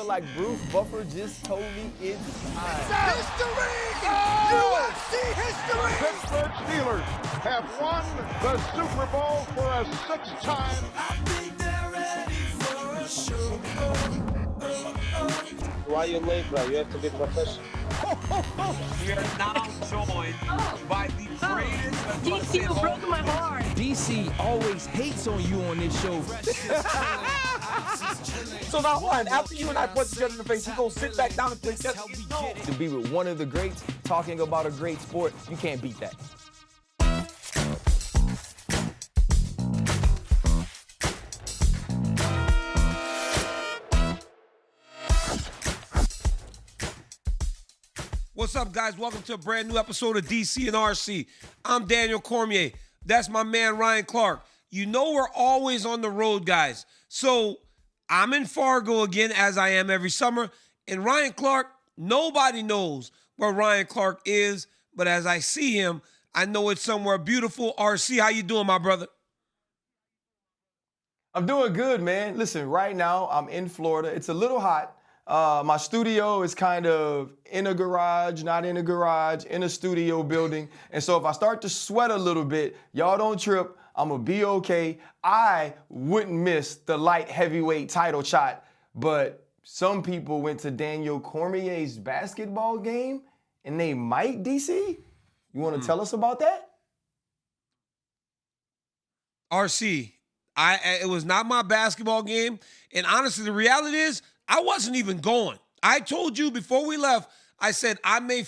feel like Bruce Buffer just told me it's time. History! Oh! UFC history! Pittsburgh Steelers have won the Super Bowl for a sixth time. I think they're ready for a show. Why you late, bro? You have to be professional. We are now joined by the greatest. DC, you broke my heart. DC always hates on you on this show. So now, one, after you and I punch each other in the face, you gonna sit back down and play chess? No. To be with one of the greats, talking about a great sport, you can't beat that. What's up, guys? Welcome to a brand new episode of DC and RC. I'm Daniel Cormier. That's my man, Ryan Clark. You know we're always on the road, guys. So I'm in Fargo again, as I am every summer. And Ryan Clark, nobody knows where Ryan Clark is. But as I see him, I know it's somewhere beautiful. RC, how you doing, my brother? I'm doing good, man. Listen, right now I'm in Florida. It's a little hot. My studio is kind of in a garage, not in a garage, in a studio building. And so if I start to sweat a little bit, y'all don't trip. I'm going to be okay. I wouldn't miss the light heavyweight title shot, but some people went to Daniel Cormier's basketball game and they might, DC? You want to tell us about that? RC, it was not my basketball game. And honestly, the reality is, I wasn't even going. I told you before we left, I said, I may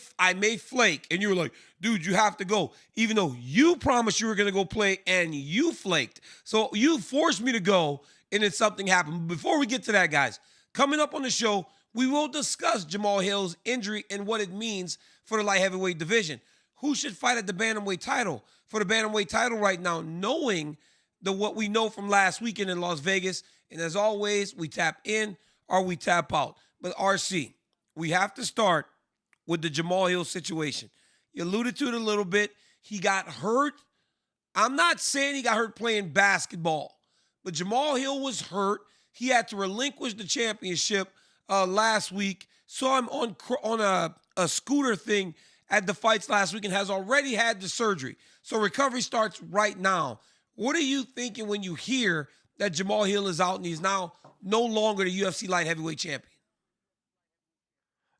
flake. And you were like, dude, you have to go. Even though you promised you were going to go play and you flaked. So you forced me to go and then something happened. Before we get to that, guys, coming up on the show, we will discuss Jamahal Hill's injury and what it means for the light heavyweight division. Who should fight at the Bantamweight title? For the Bantamweight title right now, knowing what we know from last weekend in Las Vegas. And as always, we tap in or we tap out. But RC, we have to start with the Jamahal Hill situation. You alluded to it a little bit. He got hurt. I'm not saying he got hurt playing basketball, but Jamahal Hill was hurt. He had to relinquish the championship last week. Saw him on a scooter thing at the fights last week and has already had the surgery. So recovery starts right now. What are you thinking when you hear that Jamahal Hill is out and he's now no longer the UFC light heavyweight champion?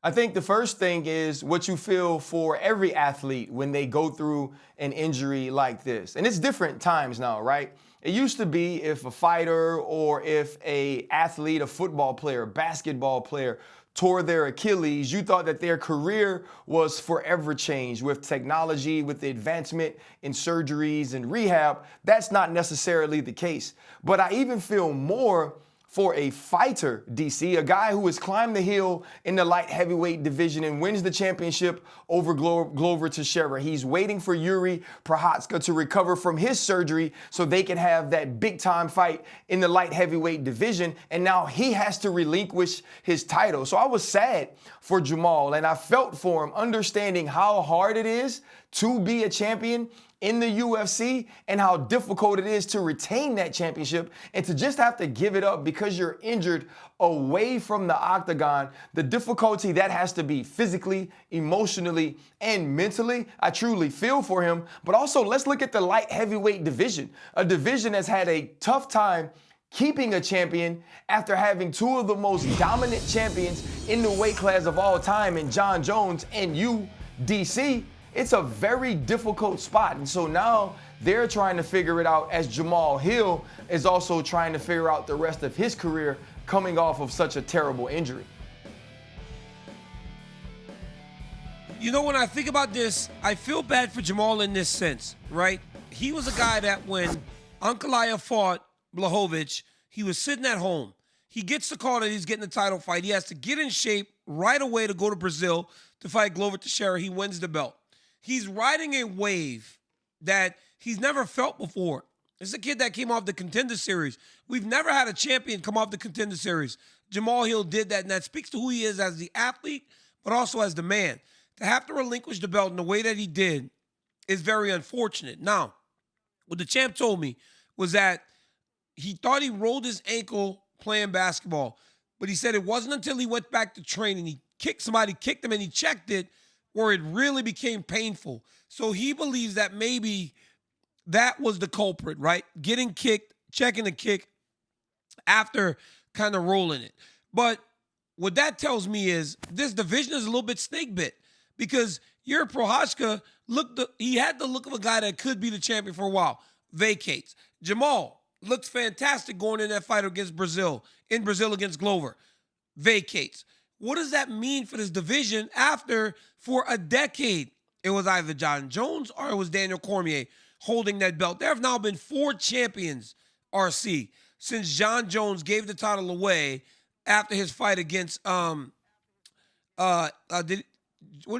I think the first thing is what you feel for every athlete when they go through an injury like this. And it's different times now, right? It used to be if a fighter or if a athlete, a football player, basketball player tore their Achilles, you thought that their career was forever changed. With technology, with the advancement in surgeries and rehab, that's not necessarily the case. But I even feel more for a fighter, DC, a guy who has climbed the hill in the light heavyweight division and wins the championship over Glover Teixeira. He's waiting for Yuri Prochazka to recover from his surgery so they can have that big-time fight in the light heavyweight division, and now he has to relinquish his title. So I was sad for Jamahal, and I felt for him, understanding how hard it is to be a champion in the UFC and how difficult it is to retain that championship and to just have to give it up because you're injured away from the octagon. The difficulty that has to be physically, emotionally, and mentally. I truly feel for him. But also, let's look at the light heavyweight division, a division that's had a tough time keeping a champion after having two of the most dominant champions in the weight class of all time in John Jones and you, DC. It's a very difficult spot. And so now they're trying to figure it out as Jamahal Hill is also trying to figure out the rest of his career coming off of such a terrible injury. You know, when I think about this, I feel bad for Jamahal in this sense, right? He was a guy that when Ankalaev fought Blachowicz, he was sitting at home. He gets the call that he's getting the title fight. He has to get in shape right away to go to Brazil to fight Glover Teixeira. He wins the belt. He's riding a wave that he's never felt before. This is a kid that came off the Contender Series. We've never had a champion come off the Contender Series. Jamahal Hill did that, and that speaks to who he is as the athlete, but also as the man. To have to relinquish the belt in the way that he did is very unfortunate. Now, what the champ told me was that he thought he rolled his ankle playing basketball. But he said it wasn't until he went back to training, he kicked him, and he checked it, where it really became painful. So he believes that maybe that was the culprit, right? Getting kicked, checking the kick after kind of rolling it. But what that tells me is this division is a little bit snake bit, because Yuri Prochazka he had the look of a guy that could be the champion for a while. Vacates. Jamal looks fantastic going in that fight against Brazil against Glover. Vacates. What does that mean for this division after, for a decade, it was either John Jones or it was Daniel Cormier holding that belt? There have now been 4 champions, RC, since John Jones gave the title away after his fight against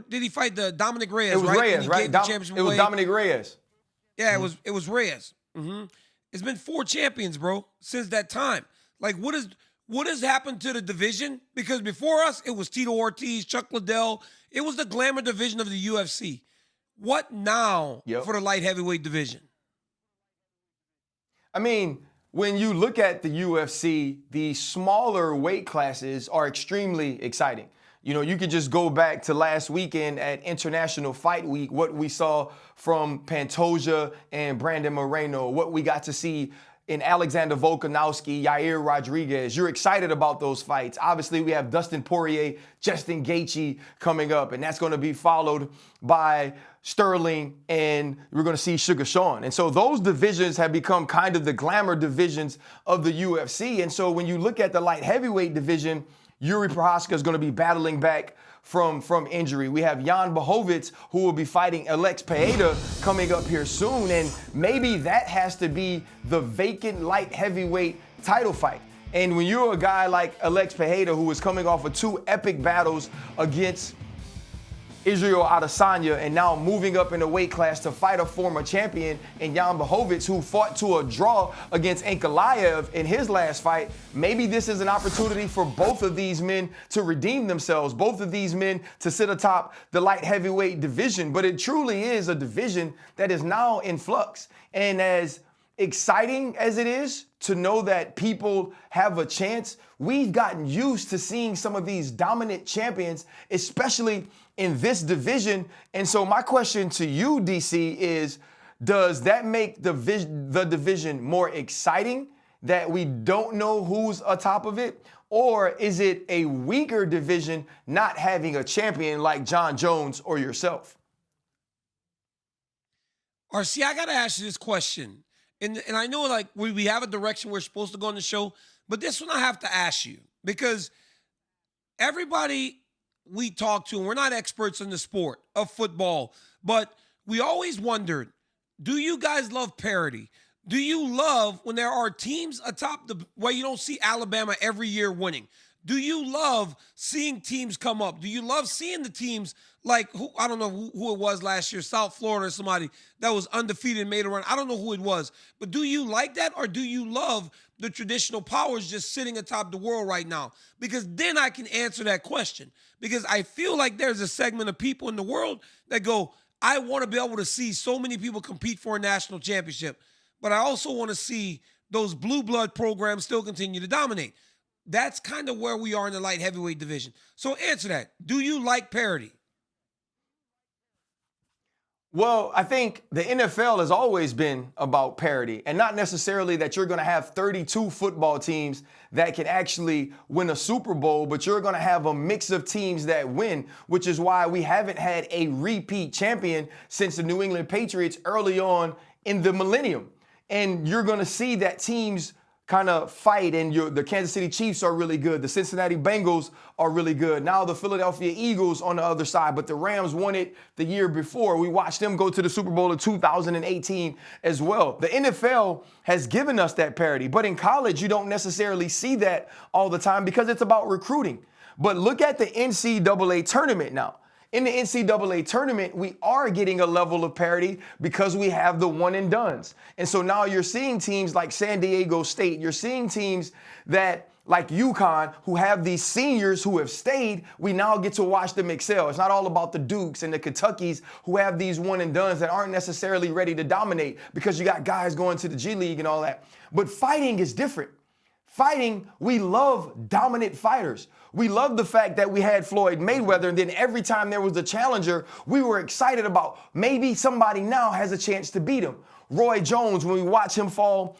did he fight the Dominic Reyes? It was right? Reyes, right? It was Dominic Reyes. Yeah, it was Reyes. Mm-hmm. It's been 4 champions, bro, since that time. Like, what has happened to the division? Because before us, it was Tito Ortiz, Chuck Liddell. It was the glamour division of the UFC. What now for the light heavyweight division? I mean, when you look at the UFC, the smaller weight classes are extremely exciting. You know, you could just go back to last weekend at International Fight Week, what we saw from Pantoja and Brandon Moreno, what we got to see in Alexander Volkanovski, Yair Rodriguez. You're excited about those fights. Obviously, we have Dustin Poirier, Justin Gaethje coming up, and that's going to be followed by Sterling, and we're going to see Sugar Sean. And so those divisions have become kind of the glamour divisions of the UFC. And so when you look at the light heavyweight division, Yuri Prochazka is going to be battling back from injury. We have Jan Blachowicz, who will be fighting Alex Pereira coming up here soon, and maybe that has to be the vacant light heavyweight title fight. And when you're a guy like Alex Pereira, who is coming off of 2 epic battles against Israel Adesanya and now moving up in the weight class to fight a former champion in Jan Blachowicz, who fought to a draw against Ankalaev in his last fight, maybe this is an opportunity for both of these men to redeem themselves, both of these men to sit atop the light heavyweight division. But it truly is a division that is now in flux. And as exciting as it is to know that people have a chance, we've gotten used to seeing some of these dominant champions, especially in this division. And so my question to you, DC, is does that make the division more exciting, that we don't know who's atop of it? Or is it a weaker division not having a champion like John Jones or yourself? RC, I got to ask you this question. And I know, like, we have a direction we're supposed to go on the show, but this one I have to ask you, because everybody we talk to, and we're not experts in the sport of football, but we always wondered, do you guys love parity? Do you love when there are teams atop where you don't see Alabama every year winning? Do you love seeing teams come up? Do you love seeing the teams like, I don't know who it was last year, South Florida or somebody that was undefeated and made a run? I don't know who it was. But do you like that, or do you love the traditional powers just sitting atop the world right now? Because then I can answer that question. Because I feel like there's a segment of people in the world that go, I want to be able to see so many people compete for a national championship, but I also want to see those blue blood programs still continue to dominate. That's kind of where we are in the light heavyweight division. So answer that. Do you like parity? Well, I think the NFL has always been about parity, and not necessarily that you're going to have 32 football teams that can actually win a Super Bowl, but you're going to have a mix of teams that win, which is why we haven't had a repeat champion since the New England Patriots early on in the millennium. And you're going to see that teams kind of fight, and the Kansas City Chiefs are really good. The Cincinnati Bengals are really good. Now the Philadelphia Eagles on the other side, but the Rams won it the year before. We watched them go to the Super Bowl in 2018 as well. The NFL has given us that parity, but in college, you don't necessarily see that all the time because it's about recruiting. But look at the NCAA tournament now. In the NCAA tournament, we are getting a level of parity because we have the one and dones. And so now you're seeing teams like San Diego State. You're seeing teams that, like UConn, who have these seniors who have stayed. We now get to watch them excel. It's not all about the Dukes and the Kentuckys who have these one and dones that aren't necessarily ready to dominate because you got guys going to the G League and all that. But fighting is different. Fighting, we love dominant fighters. We love the fact that we had Floyd Mayweather, and then every time there was a challenger, we were excited about maybe somebody now has a chance to beat him. Roy Jones, when we watched him fall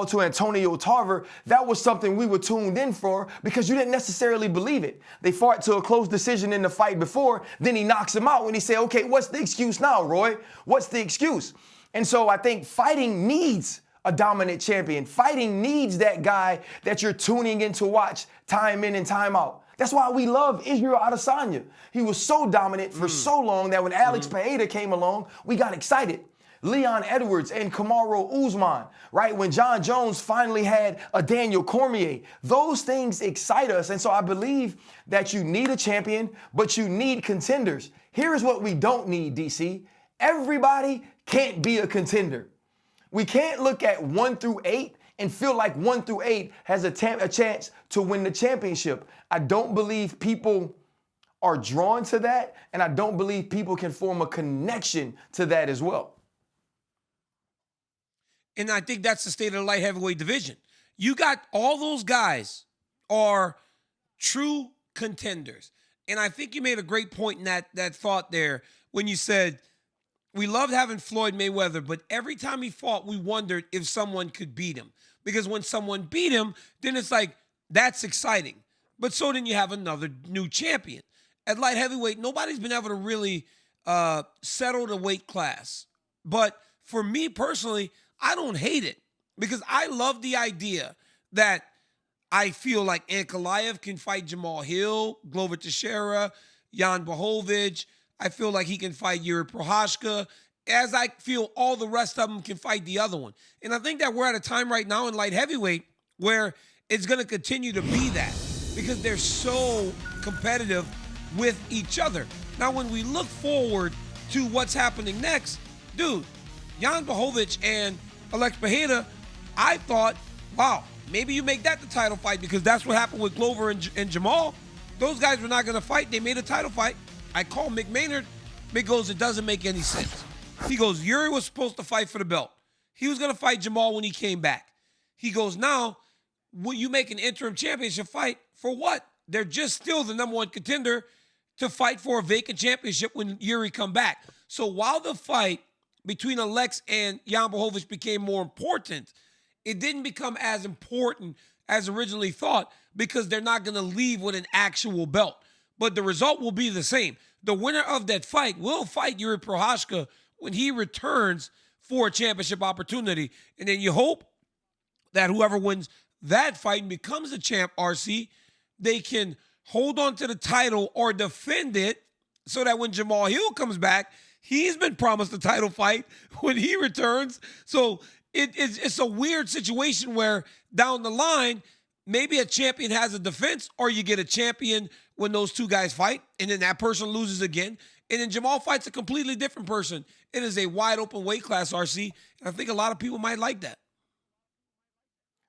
to Antonio Tarver, that was something we were tuned in for because you didn't necessarily believe it. They fought to a close decision in the fight before, then he knocks him out when he said, okay, what's the excuse now, Roy? What's the excuse? And so I think fighting needs a dominant champion. Fighting needs that guy that you're tuning in to watch time in and time out. That's why we love Israel Adesanya. He was so dominant for so long that when Alex Pereira came along, we got excited. Leon Edwards and Kamaru Usman, right? When John Jones finally had a Daniel Cormier, those things excite us. And so I believe that you need a champion, but you need contenders. Here's what we don't need, DC. Everybody can't be a contender. We can't look at 1 through 8 and feel like 1 through 8 has a chance to win the championship. I don't believe people are drawn to that, and I don't believe people can form a connection to that as well. And I think that's the state of the light heavyweight division. You got all those guys are true contenders. And I think you made a great point in that thought there when you said, we loved having Floyd Mayweather, but every time he fought, we wondered if someone could beat him. Because when someone beat him, then it's like, that's exciting. But so then you have another new champion. At light heavyweight, nobody's been able to really settle the weight class. But for me personally, I don't hate it because I love the idea that I feel like Ankalaev can fight Jamahal Hill, Glover Teixeira, Jan Blachowicz. I feel like he can fight Yuri Prochazka, as I feel all the rest of them can fight the other one. And I think that we're at a time right now in light heavyweight where it's going to continue to be that because they're so competitive with each other. Now, when we look forward to what's happening next, dude, Jan Blachowicz and Alex Pereira, I thought, wow, maybe you make that the title fight because that's what happened with Glover and Jamal. Those guys were not going to fight. They made a title fight. I called Mick Maynard. Mick goes, it doesn't make any sense. He goes, Yuri was supposed to fight for the belt. He was going to fight Jamal when he came back. He goes, now, will you make an interim championship fight for what? They're just still the number one contender to fight for a vacant championship when Yuri come back. So while the fight between Alex and Jan Blachowicz became more important, it didn't become as important as originally thought because they're not going to leave with an actual belt. But the result will be the same. The winner of that fight will fight Yuri Prochazka when he returns for a championship opportunity. And then you hope that whoever wins that fight and becomes the champ, RC, they can hold on to the title or defend it so that when Jamahal Hill comes back, he's been promised a title fight when he returns. So it's a weird situation where down the line, maybe a champion has a defense or you get a champion when those two guys fight and then that person loses again. And then Jamal fights a completely different person. It is a wide open weight class, RC. And I think a lot of people might like that.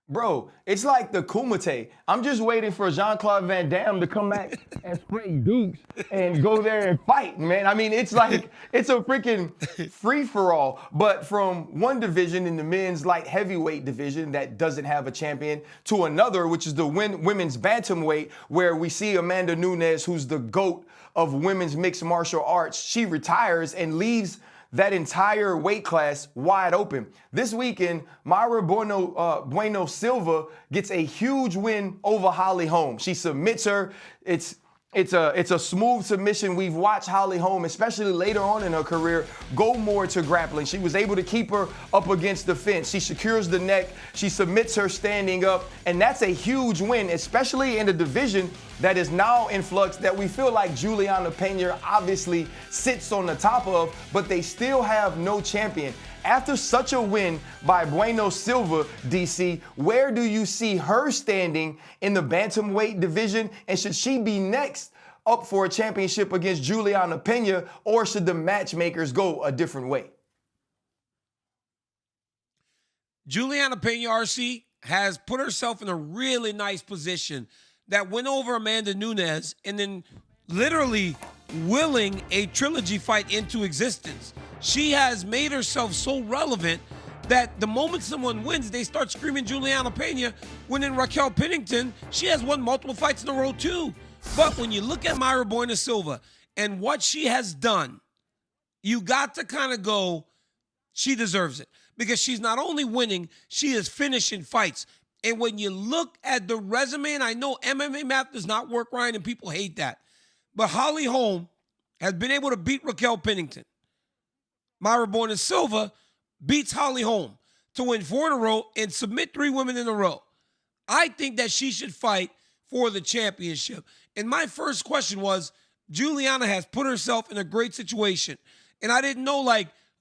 Bro, it's like the Kumite. I'm just waiting for Jean-Claude Van Damme to come back and spray dukes and go there and fight, man. I mean, it's like, it's a freaking free-for-all. But from one division in the men's light heavyweight division that doesn't have a champion to another, which is the women's bantamweight, where we see Amanda Nunes, who's the GOAT of women's mixed martial arts. She retires and leaves that entire weight class wide open. This weekend, Mayra Bueno Silva gets a huge win over Holly Holm. She submits her. It's a smooth submission. We've watched Holly Holm, especially later on in her career, go more to grappling. She was able to keep her up against the fence. She secures the neck. She submits her standing up. And that's a huge win, especially in a division that is now in flux that we feel like Juliana Pena obviously sits on the top of, but they still have no champion. After such a win by Bueno Silva, DC, where do you see her standing in the bantamweight division? And should she be next up for a championship against Juliana Pena, or should the matchmakers go a different way? Juliana Pena, RC, has put herself in a really nice position that went over Amanda Nunes and then literally willing a trilogy fight into existence. She has made herself so relevant that the moment someone wins, they start screaming Juliana Pena, when in Raquel Pennington, she has won multiple fights in a row too. But when you look at Mayra Bueno Silva and what she has done, you got to kind of go, she deserves it. Because she's not only winning, she is finishing fights. And when you look at the resume, and I know MMA math does not work, Ryan, and people hate that, but Holly Holm has been able to beat Raquel Pennington. Mayra Bueno Silva beats Holly Holm to win 4 in a row and submit 3 women in a row. I think that she should fight for the championship. And my first question was, Juliana has put herself in a great situation. And I didn't know,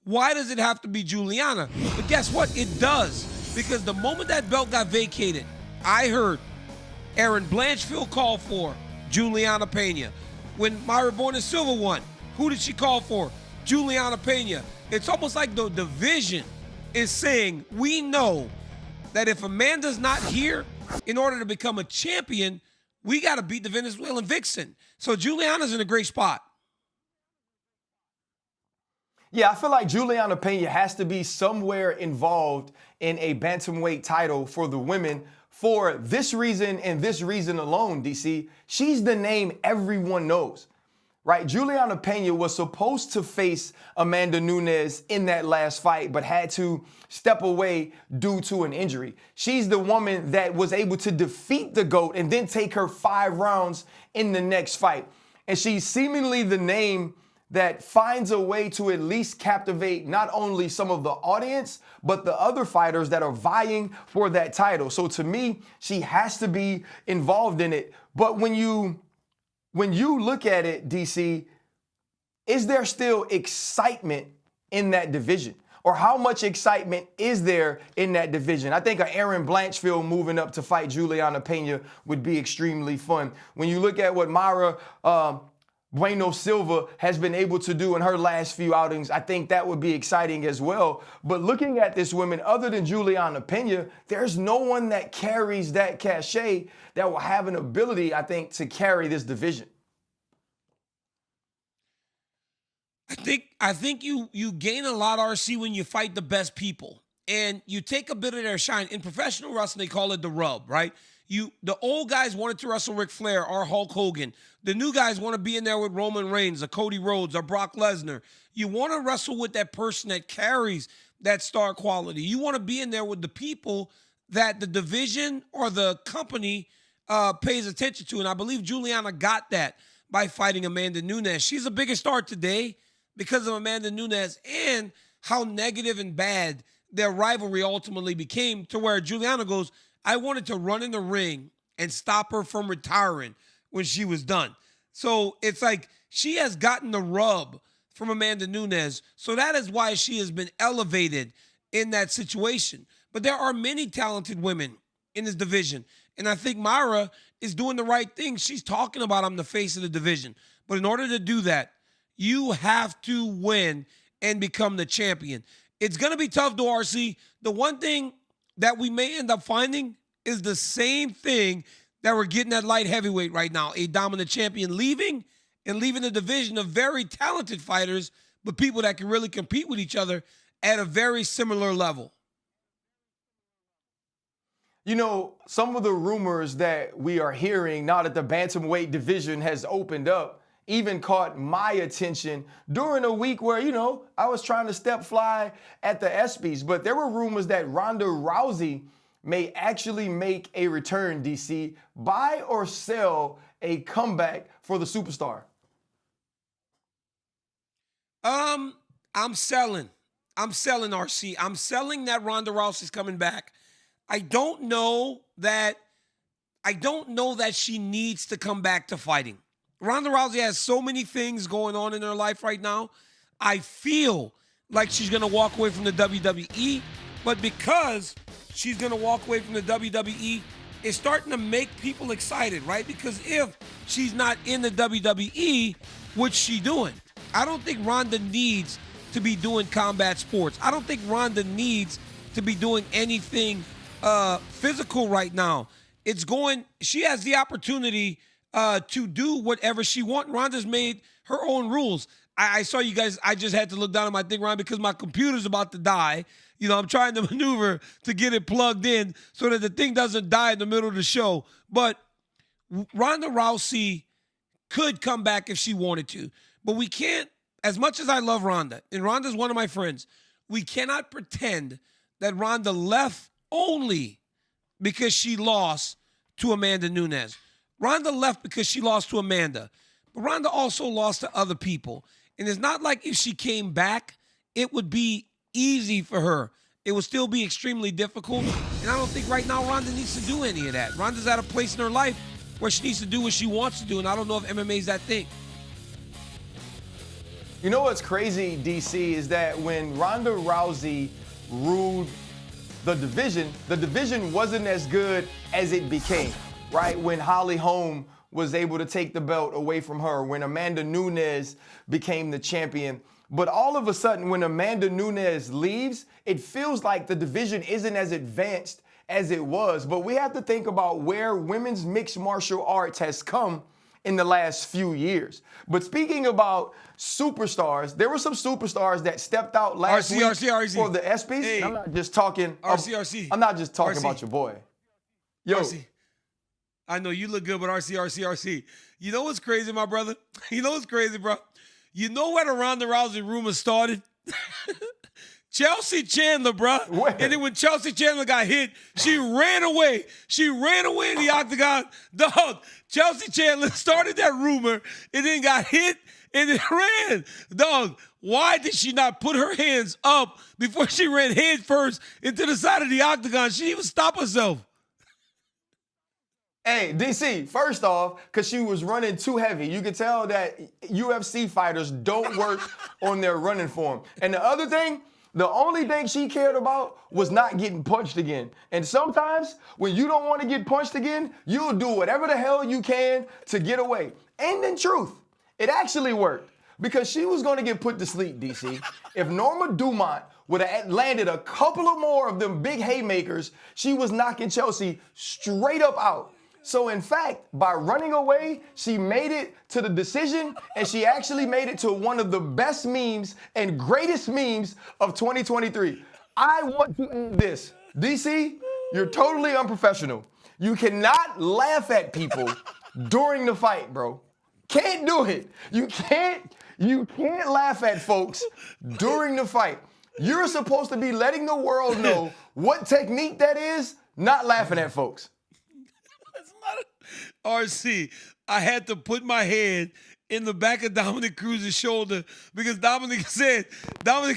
why does it have to be Juliana? But guess what? It does. Because the moment that belt got vacated, I heard Erin Blanchfield call for Juliana Pena. When Mayra Bueno Silva won, who did she call for? Juliana Pena. It's almost like the division is saying, we know that if Amanda's not here, in order to become a champion, we got to beat the Venezuelan vixen. So Juliana's in a great spot. Yeah, I feel like Juliana Pena has to be somewhere involved in a bantamweight title for the women for this reason and this reason alone, DC. She's the name everyone knows, right? Juliana Pena was supposed to face Amanda Nunes in that last fight, but had to step away due to an injury. She's the woman that was able to defeat the GOAT and then take her 5 rounds in the next fight. And she's seemingly the name that finds a way to at least captivate not only some of the audience, but the other fighters that are vying for that title. So to me, she has to be involved in it. But when you look at it, DC, is there still excitement in that division? Or how much excitement is there in that division? I think a Erin Blanchfield moving up to fight Juliana Pena would be extremely fun. When you look at what Mayra Bueno Silva has been able to do in her last few outings, I think that would be exciting as well. But looking at this woman, other than Juliana Pena, there's no one that carries that cachet that will have an ability, I think, to carry this division. I think you gain a lot, RC, when you fight the best people. And you take a bit of their shine. In professional wrestling, they call it the rub, right? The old guys wanted to wrestle Ric Flair or Hulk Hogan. The new guys want to be in there with Roman Reigns or Cody Rhodes or Brock Lesnar. You want to wrestle with that person that carries that star quality. You want to be in there with the people that the division or the company pays attention to. And I believe Juliana got that by fighting Amanda Nunes. She's a bigger star today because of Amanda Nunes and how negative and bad their rivalry ultimately became, to where Juliana goes, I wanted to run in the ring and stop her from retiring when she was done. So it's like she has gotten the rub from Amanda Nunes. So that is why she has been elevated in that situation. But there are many talented women in this division. And I think Mayra is doing the right thing. She's talking about, I'm the face of the division. But in order to do that, you have to win and become the champion. It's going to be tough, though, RC. The one thing that we may end up finding is the same thing that we're getting at light heavyweight right now. A dominant champion leaving the division of very talented fighters, but people that can really compete with each other at a very similar level. You know, some of the rumors that we are hearing now that the bantamweight division has opened up even caught my attention during a week where, I was trying to step fly at the ESPYs. But there were rumors that Ronda Rousey may actually make a return, DC. Buy or sell a comeback for the superstar? I'm selling, RC. I'm selling that Ronda Rousey's coming back. I don't know that she needs to come back to fighting. Ronda Rousey has so many things going on in her life right now. I feel like she's going to walk away from the WWE, but because she's going to walk away from the WWE, it's starting to make people excited, right? Because if she's not in the WWE, what's she doing? I don't think Ronda needs to be doing combat sports. I don't think Ronda needs to be doing anything physical right now. She has the opportunity to do whatever she wants. Ronda's made her own rules. I saw you guys. I just had to look down at my thing, Ryan, because my computer's about to die. You know, I'm trying to maneuver to get it plugged in so that the thing doesn't die in the middle of the show. But Ronda Rousey could come back if she wanted to. But we can't, as much as I love Ronda, and Ronda's one of my friends, we cannot pretend that Ronda left only because she lost to Amanda Nunes. Ronda left because she lost to Amanda. But Ronda also lost to other people. And it's not like if she came back, it would be easy for her. It would still be extremely difficult. And I don't think right now Ronda needs to do any of that. Ronda's at a place in her life where she needs to do what she wants to do. And I don't know if MMA's that thing. You know what's crazy, DC, is that when Ronda Rousey ruled the division wasn't as good as it became, right? When Holm was able to take the belt away from her, when Amanda Nunes became the champion. But all of a sudden, when Amanda Nunes leaves, it feels like the division isn't as advanced as it was. But we have to think about where women's mixed martial arts has come in the last few years. But speaking about superstars, there were some superstars that stepped out last week for the ESPYs. Hey. I'm not just talking. RC. I'm not just talking RC. about your boy. Yo. RC. I know you look good, but RC. You know what's crazy, my brother? You know what's crazy, bro? You know where the Ronda Rousey rumor started? Chelsea Chandler, bro. Where? And then when Chelsea Chandler got hit, she ran away. She ran away in the octagon. Dog, Chelsea Chandler started that rumor and then got hit and then ran. Dog, why did she not put her hands up before she ran head first into the side of the octagon? She didn't even stop herself. Hey, DC, first off, because she was running too heavy. You could tell that UFC fighters don't work on their running form. And the other thing, the only thing she cared about was not getting punched again. And sometimes when you don't want to get punched again, you'll do whatever the hell you can to get away. And in truth, it actually worked because she was going to get put to sleep, DC. If Norma Dumont would have landed a couple of more of them big haymakers, she was knocking Chelsea straight up out. So in fact, by running away, she made it to the decision, and she actually made it to one of the best memes and greatest memes of 2023. I want to end this. DC, you're totally unprofessional. You cannot laugh at people during the fight, bro. Can't do it. You can't laugh at folks during the fight. You're supposed to be letting the world know what technique that is, not laughing at folks. RC, I had to put my hand in the back of Dominic Cruz's shoulder because Dominic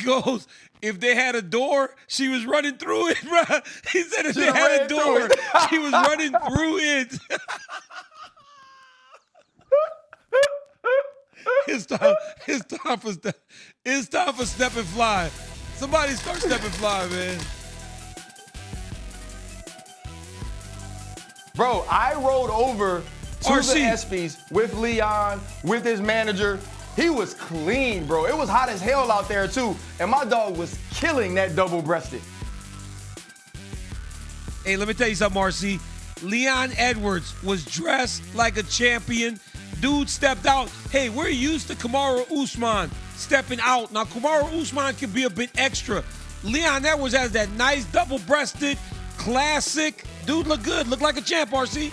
goes, if they had a door, she was running through it, bro. He said if they had a door, she was running through it. It's time for Steppin Fly. Somebody start Steppin Fly, man. Bro, I rode over to RC. the ESPYs with Leon, with his manager. He was clean, bro. It was hot as hell out there, too. And my dog was killing that double-breasted. Hey, let me tell you something, RC. Leon Edwards was dressed like a champion. Dude stepped out. Hey, we're used to Kamaru Usman stepping out. Now, Kamaru Usman can be a bit extra. Leon Edwards has that nice double-breasted, classic. Dude look good. Look like a champ, RC.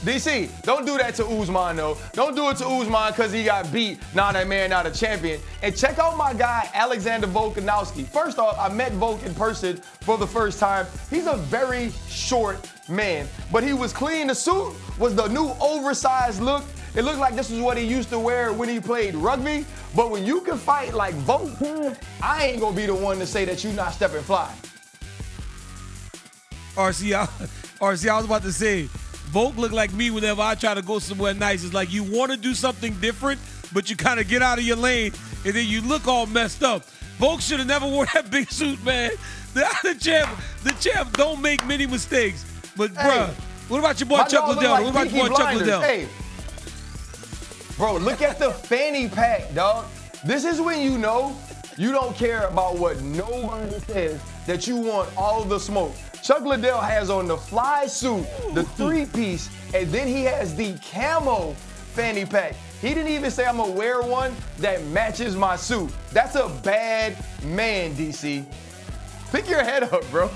DC, don't do that to Usman, though. Don't do it to Usman because he got beat. Nah, that man not a champion. And check out my guy, Alexander Volkanovski. First off, I met Volk in person for the first time. He's a very short man, but he was clean. The suit was the new oversized look. It looked like this is what he used to wear when he played rugby. But when you can fight like Volk, I ain't gonna be the one to say that you not Steppin Fly. RC, I was about to say, Volk look like me whenever I try to go somewhere nice. It's like you want to do something different, but you kind of get out of your lane, and then you look all messed up. Volk should have never wore that big suit, man. The champ don't make many mistakes. But, bruh, what about your boy Chuck Liddell? Like what about your boy Chuck Liddell? Hey. Bro, look at the fanny pack, dog. This is when you know you don't care about what nobody says, that you want all the smoke. Chuck Liddell has on the fly suit, the three-piece, and then he has the camo fanny pack. He didn't even say I'm gonna wear one that matches my suit. That's a bad man, DC. Pick your head up, bro.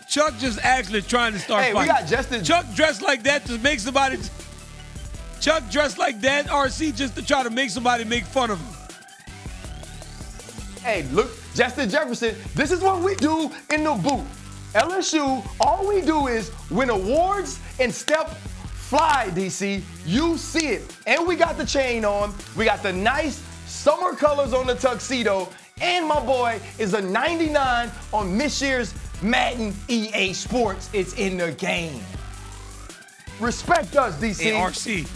Chuck just actually trying to start Hey, fighting. we got Justin. Chuck dressed like that to make somebody. Chuck dressed like that, RC, just to try to make somebody make fun of him. Hey, look, Justin Jefferson, this is what we do in the booth. LSU, all we do is win awards and step fly, DC. You see it. And we got the chain on. We got the nice summer colors on the tuxedo. And my boy is a 99 on this year's Madden EA Sports. It's in the game. Respect us, DC. Hey, RC,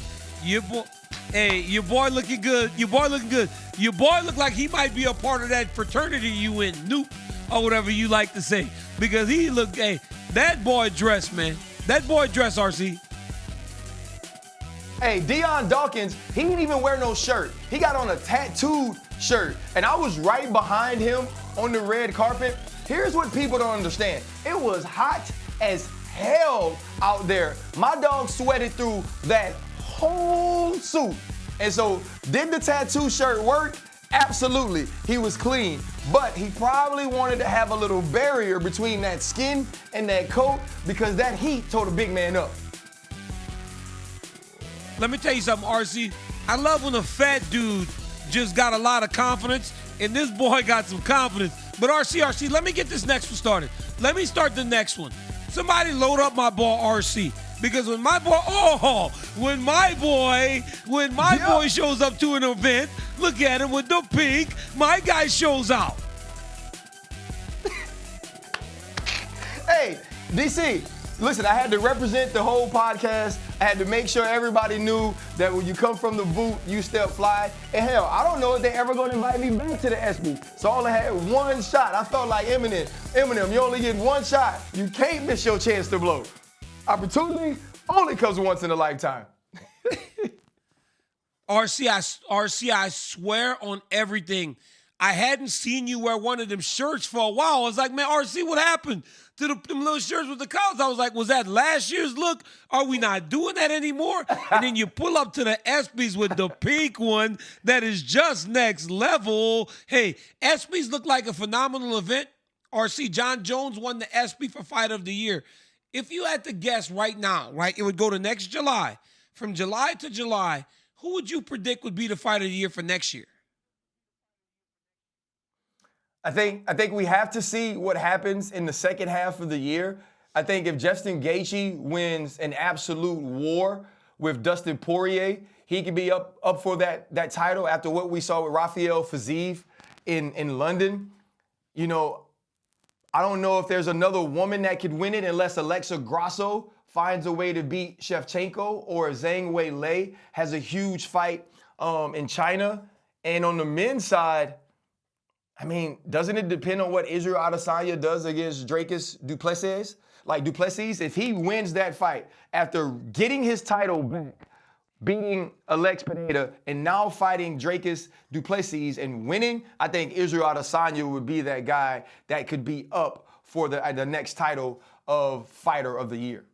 your boy looking good. Your boy looking good. Your boy look like he might be a part of that fraternity you in, Noop, or whatever you like to say. Because he look, hey, that boy dress, man. That boy dress, RC. Hey, Deion Dawkins, he didn't even wear no shirt. He got on a tattooed shirt. And I was right behind him on the red carpet. Here's what people don't understand. It was hot as hell out there. My dog sweated through that whole suit. And so, did the tattoo shirt work? Absolutely. He was clean. But he probably wanted to have a little barrier between that skin and that coat because that heat tore the big man up. Let me tell you something, RC. I love when a fat dude just got a lot of confidence, and this boy got some confidence. But RC, let me get this next one started. Let me start the next one. Somebody load up my boy RC. Because when my boy shows up to an event, look at him with the pink, my guy shows out. Hey, DC, listen, I had to represent the whole podcast. I had to make sure everybody knew that when you come from the booth, you step fly. And hell, I don't know if they ever gonna invite me back to the SB. So I only had one shot. I felt like Eminem. Eminem, you only get one shot. You can't miss your chance to blow. Opportunity only comes once in a lifetime. RC, I swear on everything. I hadn't seen you wear one of them shirts for a while. I was like, man, RC, what happened to them little shirts with the collars? I was like, was that last year's look? Are we not doing that anymore? And then you pull up to the ESPYs with the pink one that is just next level. Hey, ESPYs look like a phenomenal event. RC, John Jones won the ESPY for Fight of the Year. If you had to guess right now, right, it would go to next July. From July to July, who would you predict would be the Fight of the Year for next year? I think we have to see what happens in the second half of the year. I think if Justin Gaethje wins an absolute war with Dustin Poirier, he could be up for that title after what we saw with Rafael Fiziev in London. You know, I don't know if there's another woman that could win it unless Alexa Grasso finds a way to beat Shevchenko or Zhang Weili has a huge fight in China. And on the men's side, I mean, doesn't it depend on what Israel Adesanya does against Dracus du Plessis? Like Duplessis, if he wins that fight after getting his title back, beating Alex Pineda, and now fighting Dracus du Plessis and winning, I think Israel Adesanya would be that guy that could be up for the next title of Fighter of the Year.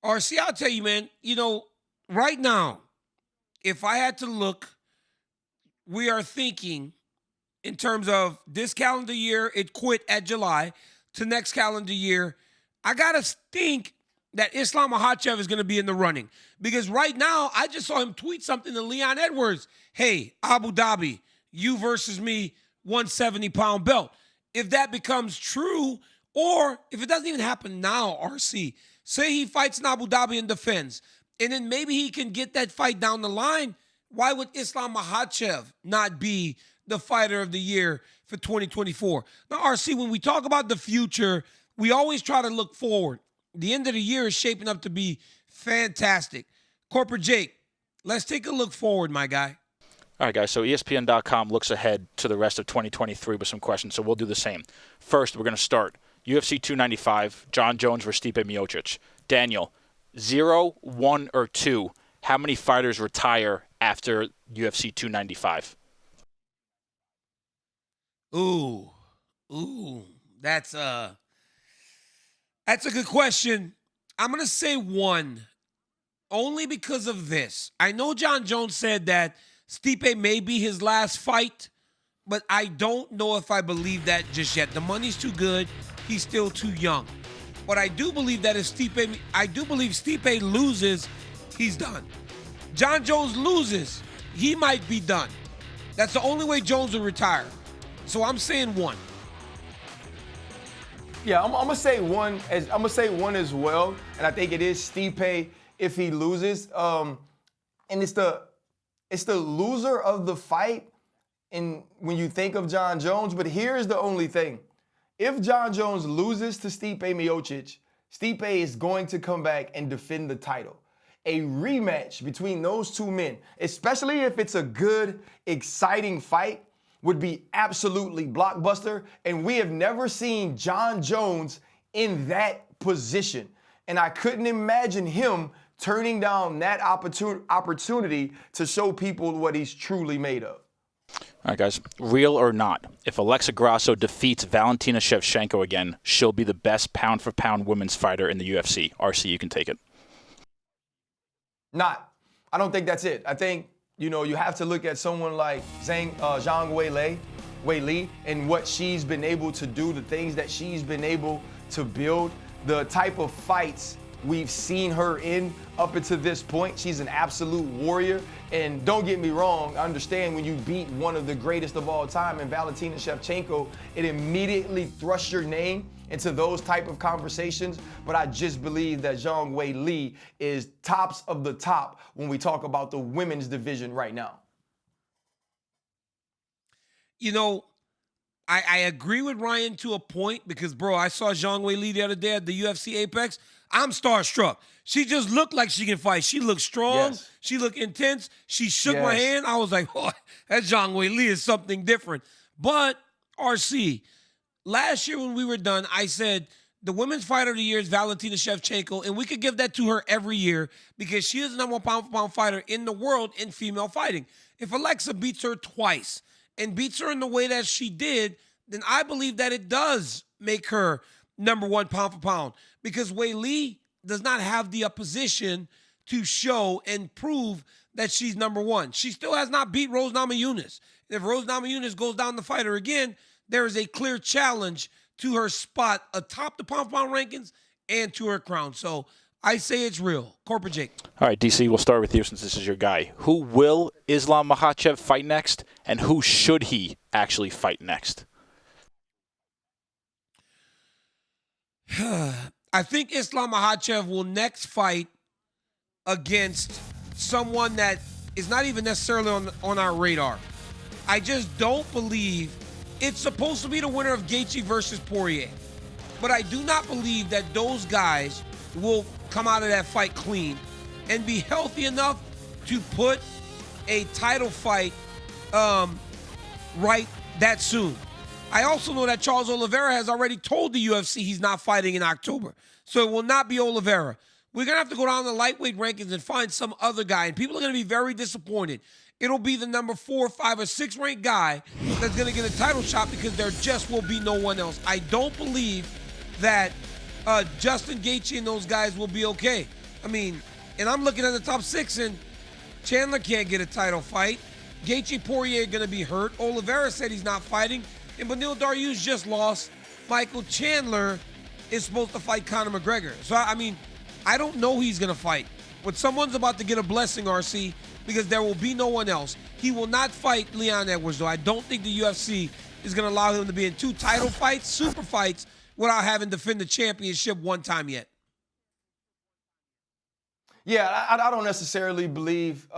RC, I'll tell you, man, you know, right now, if I had to look, we are thinking in terms of this calendar year, it quit at July, to next calendar year, I got to think that Islam Makhachev is going to be in the running. Because right now, I just saw him tweet something to Leon Edwards. Hey, Abu Dhabi, you versus me, 170-pound belt. If that becomes true, or if it doesn't even happen now, RC, say he fights in Abu Dhabi and defends, and then maybe he can get that fight down the line, why would Islam Makhachev not be the Fighter of the Year for 2024? Now, RC, when we talk about the future, we always try to look forward. The end of the year is shaping up to be fantastic. Corporate Jake, let's take a look forward, my guy. All right, guys, so ESPN.com looks ahead to the rest of 2023 with some questions, so we'll do the same. First, we're going to start UFC 295, John Jones versus Stipe Miocic. Daniel, 0, 1, or 2, how many fighters retire after UFC 295? Ooh, that's a good question. I'm going to say 1. only because of this. I know John Jones said that Stipe may be his last fight, but I don't know if I believe that just yet. The money's too good. He's still too young. But I do believe that if Stipe loses, he's done. John Jones loses, he might be done. That's the only way Jones will retire. So I'm saying 1. Yeah, I'm gonna say one as well, and I think it is Stipe if he loses. And it's the loser of the fight. And when you think of John Jones, but here's the only thing: if John Jones loses to Stipe Miocic, Stipe is going to come back and defend the title. A rematch between those two men, especially if it's a good, exciting fight, would be absolutely blockbuster, and we have never seen John Jones in that position. And I couldn't imagine him turning down that opportunity to show people what he's truly made of. All right, guys, real or not, if Alexa Grasso defeats Valentina Shevchenko again, she'll be the best pound-for-pound women's fighter in the UFC. RC, you can take it. Not. I don't think that's it. I think, you have to look at someone like Zhang Weili and what she's been able to do, the things that she's been able to build, the type of fights we've seen her in up until this point. She's an absolute warrior. And don't get me wrong, I understand when you beat one of the greatest of all time in Valentina Shevchenko, it immediately thrusts your name into those type of conversations. But I just believe that Zhang Weili is tops of the top when we talk about the women's division right now. I agree with Ryan to a point because, bro, I saw Zhang Weili the other day at the UFC Apex. I'm starstruck. She just looked like she can fight. She looked strong. Yes. She looked intense. She shook my hand. I was like, oh, that Zhang Weili is something different. But, RC, last year when we were done, I said the women's fighter of the year is Valentina Shevchenko, and we could give that to her every year because she is the number 1 pound-for-pound fighter in the world in female fighting. If Alexa beats her twice and beats her in the way that she did, then I believe that it does make her number 1 pound-for-pound because Weili does not have the opposition to show and prove that she's number 1. She still has not beat Rose Namajunas. And if Rose Namajunas goes down to fight her again, there is a clear challenge to her spot atop the pound-for-pound rankings and to her crown. So I say it's real. Corporate Jake. All right, DC, we'll start with you since this is your guy. Who will Islam Makhachev fight next, and who should he actually fight next? I think Islam Makhachev will next fight against someone that is not even necessarily on our radar. I just don't believe it's supposed to be the winner of Gaethje versus Poirier. But I do not believe that those guys will come out of that fight clean and be healthy enough to put a title fight right that soon. I also know that Charles Oliveira has already told the UFC he's not fighting in October. So it will not be Oliveira. We're going to have to go down the lightweight rankings and find some other guy. And people are going to be very disappointed. It'll be the number 4, 5, or 6 ranked guy that's going to get a title shot because there just will be no one else. I don't believe that Justin Gaethje and those guys will be okay. I mean, and I'm looking at the top 6, and Chandler can't get a title fight. Gaethje, Poirier are going to be hurt. Oliveira said he's not fighting. And Beneil Dariush just lost. Michael Chandler is supposed to fight Conor McGregor. So, I mean, I don't know who he's going to fight. But someone's about to get a blessing, RC, because there will be no one else. He will not fight Leon Edwards, though. I don't think the UFC is going to allow him to be in 2 title fights, super fights, without having to defend the championship one time yet. Yeah, I don't necessarily believe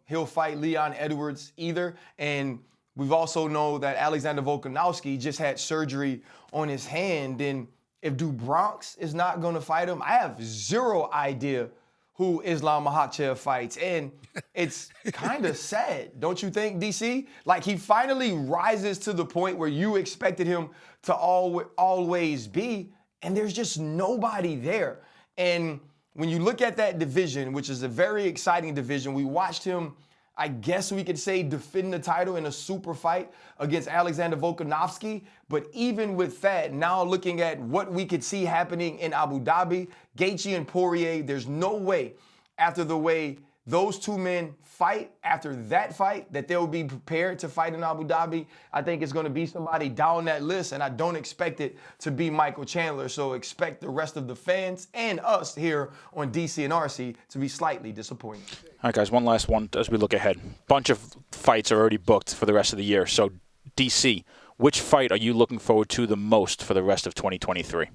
he'll fight Leon Edwards either. And we've also know that Alexander Volkanovski just had surgery on his hand. And if Do Bronx is not going to fight him, I have zero idea who Islam Makhachev fights. And it's kind of sad, don't you think, DC? Like, he finally rises to the point where you expected him to always be, and there's just nobody there. And when you look at that division, which is a very exciting division, we watched him, I guess we could say, defend the title in a super fight against Alexander Volkanovski. But even with that, now looking at what we could see happening in Abu Dhabi, Gaethje and Poirier, there's no way after the way those two men fight, after that fight, that they'll be prepared to fight in Abu Dhabi. I think it's going to be somebody down that list, and I don't expect it to be Michael Chandler. So expect the rest of the fans and us here on DC and RC to be slightly disappointed. All right, guys, one last one as we look ahead. Bunch of fights are already booked for the rest of the year. So, DC, which fight are you looking forward to the most for the rest of 2023?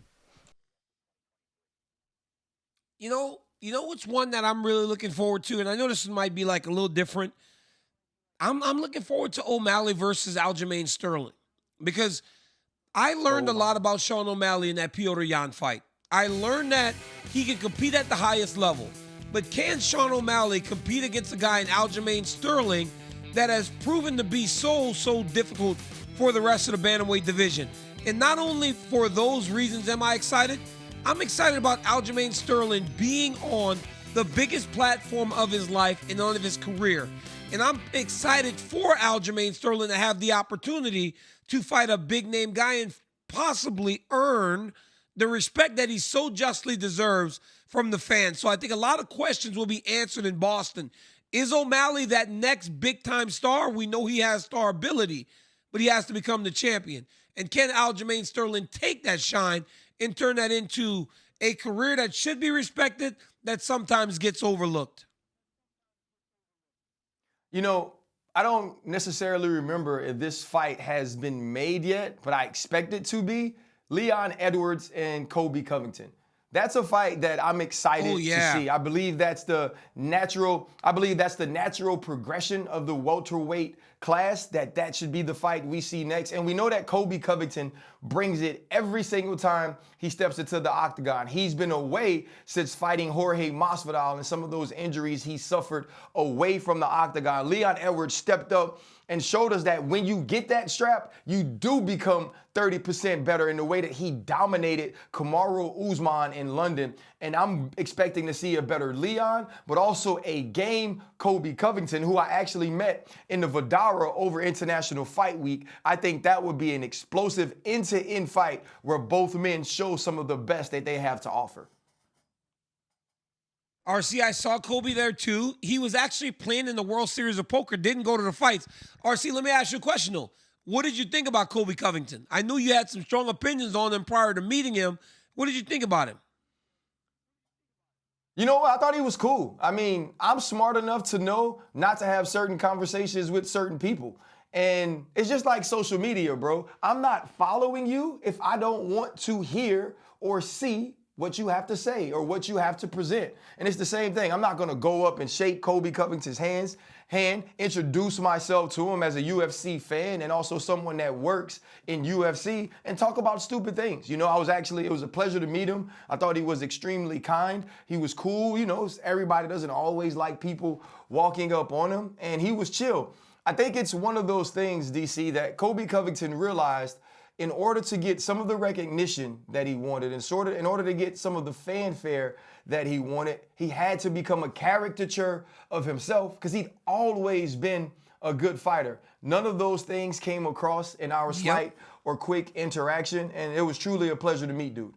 You know what's one that I'm really looking forward to, and I know this might be like a little different. I'm looking forward to O'Malley versus Aljamain Sterling, because I learned a lot about Sean O'Malley in that Piotr Jan fight. I learned that he can compete at the highest level, but can Sean O'Malley compete against a guy in Aljamain Sterling that has proven to be so difficult for the rest of the bantamweight division? And not only for those reasons am I excited, I'm excited about Aljamain Sterling being on the biggest platform of his life and of his career. And I'm excited for Aljamain Sterling to have the opportunity to fight a big-name guy and possibly earn the respect that he so justly deserves from the fans. So I think a lot of questions will be answered in Boston. Is O'Malley that next big-time star? We know he has star ability, but he has to become the champion. And can Aljamain Sterling take that shine and turn that into a career that should be respected, that sometimes gets overlooked? You know, I don't necessarily remember if this fight has been made yet, but I expect it to be. Leon Edwards and Colby Covington. That's a fight that I'm excited to see. I believe that's the natural progression of the welterweight class, that should be the fight we see next. And we know that Colby Covington brings it every single time he steps into the octagon. He's been away since fighting Jorge Masvidal and some of those injuries he suffered away from the octagon. Leon Edwards stepped up and showed us that when you get that strap, you do become 30% better in the way that he dominated Kamaru Usman in London. And I'm expecting to see a better Leon, but also a game Colby Covington, who I actually met in the Vidara over International Fight Week. I think that would be an explosive end-to-end fight where both men show some of the best that they have to offer. RC, I saw Colby there too. He was actually playing in the World Series of Poker, didn't go to the fights. RC, let me ask you a question though. What did you think about Colby Covington? I knew you had some strong opinions on him prior to meeting him. What did you think about him? You know what? I thought he was cool. I mean, I'm smart enough to know not to have certain conversations with certain people. And it's just like social media, bro. I'm not following you if I don't want to hear or see what you have to say or what you have to present. And it's the same thing. I'm not going to go up and shake Colby Covington's hand, introduce myself to him as a UFC fan and also someone that works in UFC, and talk about stupid things. You know, it was a pleasure to meet him. I thought he was extremely kind. He was cool. You know, everybody doesn't always like people walking up on him, and he was chill. I think it's one of those things, DC, that Colby Covington realized in order to get some of the recognition that he wanted, in order to get some of the fanfare that he wanted, he had to become a caricature of himself because he'd always been a good fighter. None of those things came across in our slight or quick interaction, and it was truly a pleasure to meet, dude.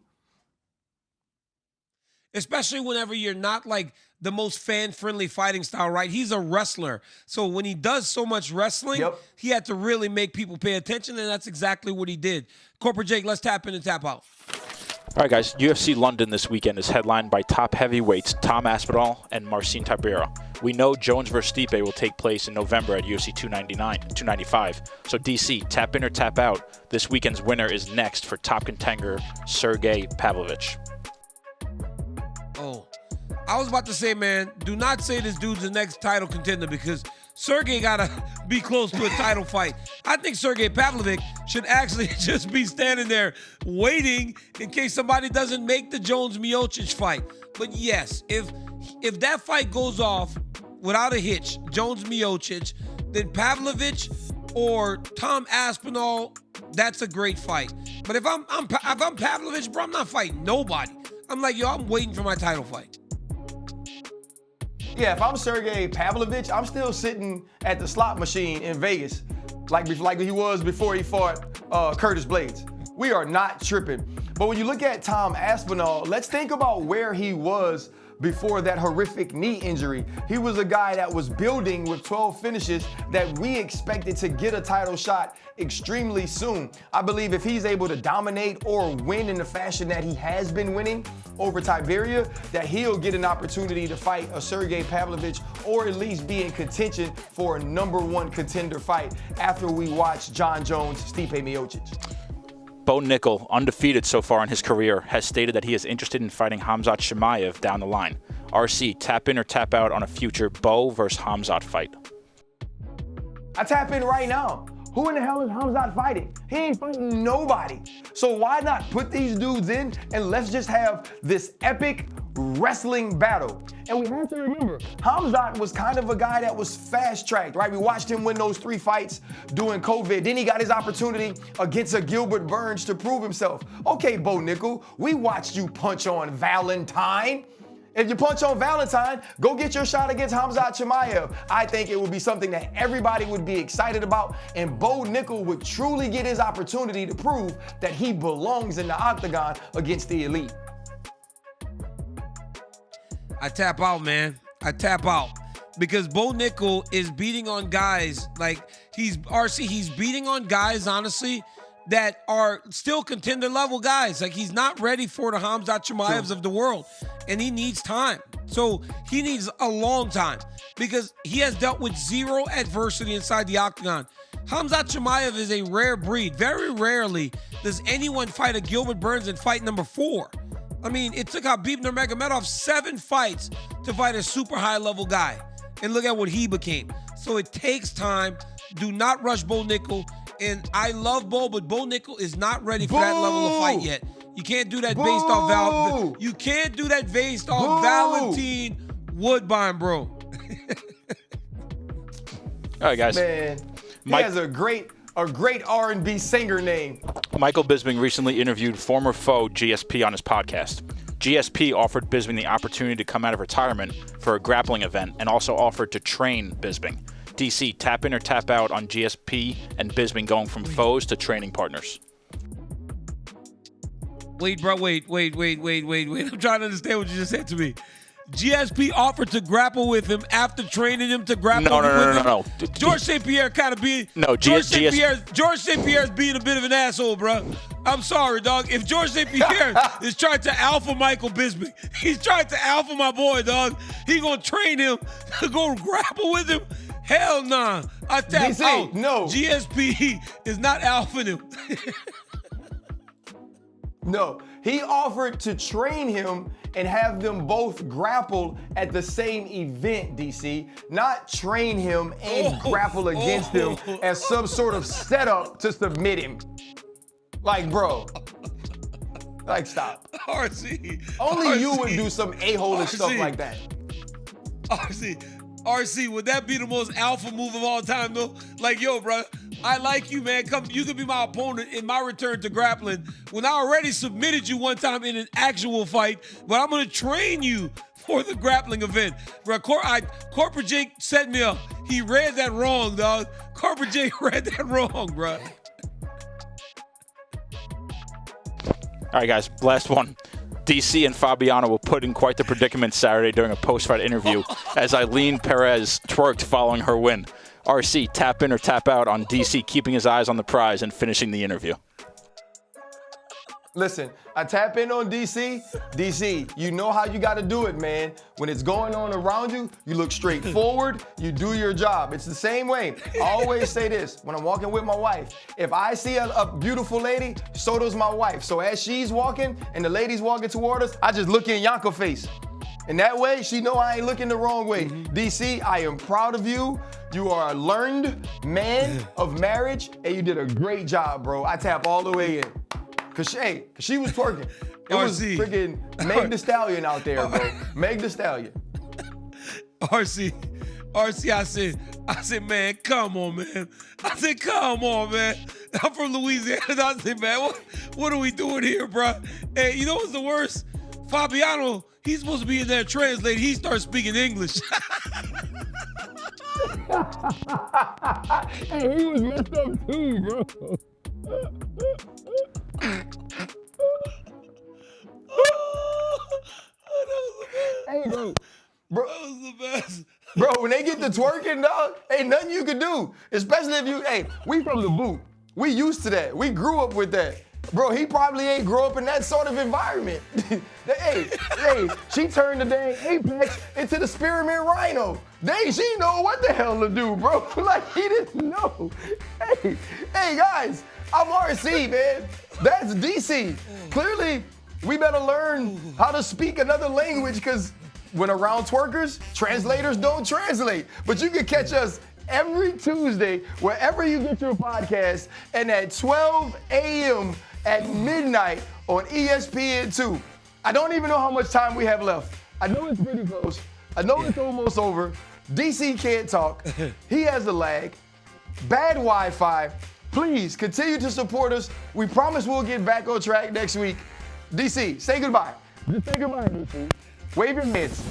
Especially whenever you're not like the most fan-friendly fighting style, right? He's a wrestler. So when he does so much wrestling, he had to really make people pay attention, and that's exactly what he did. Corporate Jake, let's tap in and tap out. All right, guys. UFC London this weekend is headlined by top heavyweights Tom Aspinall and Marcin Tybura. We know Jones vs. Stipe will take place in November at UFC 295. So, DC, tap in or tap out. This weekend's winner is next for top contender Sergey Pavlovich. Oh, I was about to say, man, do not say this dude's the next title contender because Sergey got to be close to a title fight. I think Sergey Pavlovich should actually just be standing there waiting in case somebody doesn't make the Jones-Miocic fight. But yes, if that fight goes off without a hitch, Jones-Miocic, then Pavlovich or Tom Aspinall, that's a great fight. But if I'm Pavlovich, bro, I'm not fighting nobody. I'm like, yo, I'm waiting for my title fight. Yeah, if I'm Sergey Pavlovich, I'm still sitting at the slot machine in Vegas like he was before he fought Curtis Blades. We are not tripping. But when you look at Tom Aspinall, let's think about where he was before that horrific knee injury. He was a guy that was building with 12 finishes that we expected to get a title shot extremely soon. I believe if he's able to dominate or win in the fashion that he has been winning over Tiberia, that he'll get an opportunity to fight a Sergey Pavlovich or at least be in contention for a #1 contender fight after we watch Jon Jones, Stipe Miocic. Bo Nickel, undefeated so far in his career, has stated that he is interested in fighting Khamzat Chimaev down the line. RC, tap in or tap out on a future Bo versus Khamzat fight? I tap in right now. Who in the hell is Khamzat fighting? He ain't fighting nobody. So why not put these dudes in and let's just have this epic wrestling battle? And we have to remember, Khamzat was kind of a guy that was fast-tracked, right? We watched him win those 3 fights during COVID. Then he got his opportunity against a Gilbert Burns to prove himself. Okay, Bo Nickel, we watched you punch on Valentine. If you punch on Valentine, go get your shot against Khamzat Chimaev. I think it would be something that everybody would be excited about, and Bo Nickel would truly get his opportunity to prove that he belongs in the octagon against the elite. I tap out, man. I tap out. Because Bo Nickel is beating on guys like he's beating on guys, honestly, that are still contender level guys. Like, he's not ready for the Khamzat Chimaevs of the world, and he needs time. So he needs a long time because he has dealt with 0 adversity inside the octagon. Khamzat Chimaev is a rare breed. Very rarely does anyone fight a Gilbert Burns in fight number 4. I mean, it took Khabib Nurmagomedov 7 fights to fight a super high level guy. And look at what he became. So it takes time. Do not rush Bo Nickel. And I love Bo, but Bo Nickel is not ready for that level of fight yet. You can't do that based off You can't do that based off Valentine Woodbine, bro. All right, guys. Man, he has a great R&B singer name. Michael Bisping recently interviewed former foe GSP on his podcast. GSP offered Bisping the opportunity to come out of retirement for a grappling event and also offered to train Bisping. DC, tap in or tap out on GSP and Bisping going from foes to training partners? Wait, bro, wait. I'm trying to understand what you just said to me. GSP offered to grapple with him after training him to grapple with him. No. George St. Pierre kind of being George St. Pierre's being a bit of an asshole, bro. I'm sorry, dog. If George St. Pierre is trying to alpha Michael Bisping, he's trying to alpha my boy, dog. He gonna train him to go grapple with him. Hell nah. I tap out. No. GSP is not alphing him. No, he offered to train him and have them both grapple at the same event, DC. Not train him and grapple against him as some sort of setup to submit him. Like, bro. Like, stop. RC. Only you would do some a-hole stuff like that. RC, would that be the most alpha move of all time, though? Like, yo, bro, I like you, man. Come, you can be my opponent in my return to grappling when I already submitted you one time in an actual fight, but I'm going to train you for the grappling event. Bro, Corporate Jake set me up. He read that wrong, dog. Corporate Jake read that wrong, bro. All right, guys, last one. DC and Fabiano were put in quite the predicament Saturday during a post-fight interview as Eileen Perez twerked following her win. RC, tap in or tap out on DC keeping his eyes on the prize and finishing the interview? Listen, I tap in on DC. DC, you know how you got to do it, man. When it's going on around you, you look straight forward, you do your job. It's the same way. I always say this when I'm walking with my wife. If I see a beautiful lady, so does my wife. So as she's walking and the lady's walking toward us, I just look in Yanko's face. And that way, she know I ain't looking the wrong way. DC, I am proud of you. You are a learned man of marriage, and you did a great job, bro. I tap all the way in. Cause she was twerking. It was freaking Meg Thee Stallion out there, bro. Meg Thee Stallion. RC, I said, man, come on, man. I said, come on, man. I'm from Louisiana. I said, man, what are we doing here, bro? Hey, you know what's the worst? Fabiano, he's supposed to be in there translating. He starts speaking English. Hey, he was messed up too, bro. Hey, bro. Bro, That was the best. bro, when they get to twerking, dog, ain't nothing you can do. Especially if you, hey, we from the boot. We used to that. We grew up with that. Bro, he probably ain't grow up in that sort of environment. hey, she turned the dang apex into the spearmint rhino. She know what the hell to do, bro. Like, he didn't know. Hey, guys, I'm RC, man. That's DC. Clearly, we better learn how to speak another language, because when around twerkers, translators don't translate. But you can catch us every Tuesday, wherever you get your podcast, and at 12 a.m. at midnight on ESPN2. I don't even know how much time we have left. I know it's pretty close. I know it's almost over. DC can't talk. He has a lag. Bad Wi-Fi. Please continue to support us. We promise we'll get back on track next week. DC, say goodbye. Just say goodbye, DC. Wave your hands.